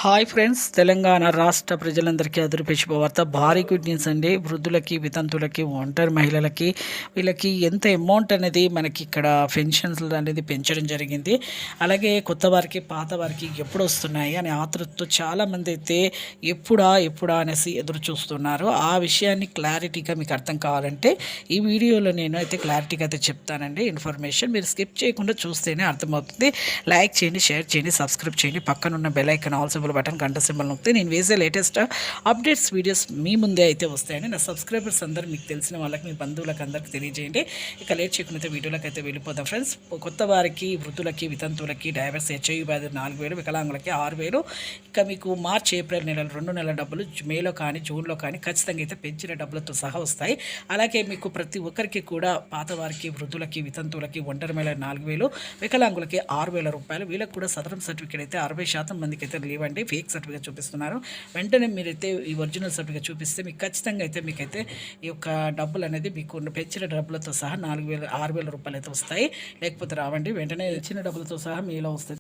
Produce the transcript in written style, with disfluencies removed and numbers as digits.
Hi friends, Telangana రాష్ట్ర ప్రజలందరికీ అదిరిపే శుభవార్త. భారీ గుడ్ న్యూస్ అండి. వృద్ధులకి, వితంతులకి, ఒంటరి మహిళలకి వీళ్ళకి ఎంత అమౌంట్ అనేది మనకి ఇక్కడ పెన్షన్స్ అనేది పెంచడం జరిగింది. అలాగే కొత్త వారికి, పాత వారికి ఎప్పుడు వస్తున్నాయి అనే ఆతృతతో చాలామంది అయితే ఎప్పుడా అనేసి ఎదురు చూస్తున్నారు. ఆ విషయాన్ని క్లారిటీగా మీకు అర్థం కావాలంటే ఈ వీడియోలో నేను అయితే క్లారిటీగా అయితే చెప్తానండి. ఇన్ఫర్మేషన్ మీరు స్కిప్ చేయకుండా చూస్తేనే అర్థమవుతుంది. లైక్ చేయండి, షేర్ చేయండి, సబ్స్క్రైబ్ చేయండి, పక్కనున్న బెల్ ఐకాన్ ఆల్ బటన్ గంట సింబల్ నొక్కితే నేను వేసే లేటెస్ట్ అప్డేట్స్ వీడియోస్ మీ ముందే అయితే వస్తాయండి. నా సబ్స్క్రైబర్స్ అందరూ మీకు తెలిసిన వాళ్ళకి, మీ బంధువులకు అందరికీ తెలియజేయండి. ఇక లేట్ చేయకుండా వీడియోలకు అయితే వెళ్ళిపోదాం ఫ్రెండ్స్. కొత్త వారికి, వృద్ధులకి, వితంతువులకి, డైవర్స్, హెచ్ఐవి వ్యాధి 4000, వికలాంగులకి 6000. ఇక మీకు మార్చ్, ఏప్రిల్ నెలలు 2 నెలల డబ్బులు మేలో కానీ జూన్లో కానీ ఖచ్చితంగా అయితే పెంచిన డబ్బులతో సహా వస్తాయి. అలాగే మీకు ప్రతి ఒక్కరికి కూడా పాత వారికి, వృద్ధులకి, వితంతువులకి, ఒంటరి మహిళ 4000, వికలాంగులకి 6000 రూపాయలు. వీళ్ళకి కూడా సదరం సర్టిఫికేట్ అయితే 60% మందికి అయితే లీవ్ అండి. ఫేక్ సర్టిఫికేట్ చూపిస్తున్నారు. వెంటనే మీరైతే ఈ ఒరిజినల్ సర్టిఫికేట్ చూపిస్తే మీకు ఖచ్చితంగా అయితే మీకైతే ఈ యొక్క డబ్బులు అనేది మీకు పెంచిన డబ్బులతో సహా 6000 రూపాయలు అయితే వస్తాయి. లేకపోతే రావండి. వెంటనే ఇచ్చిన డబ్బులతో సహా మీలో వస్తాయి.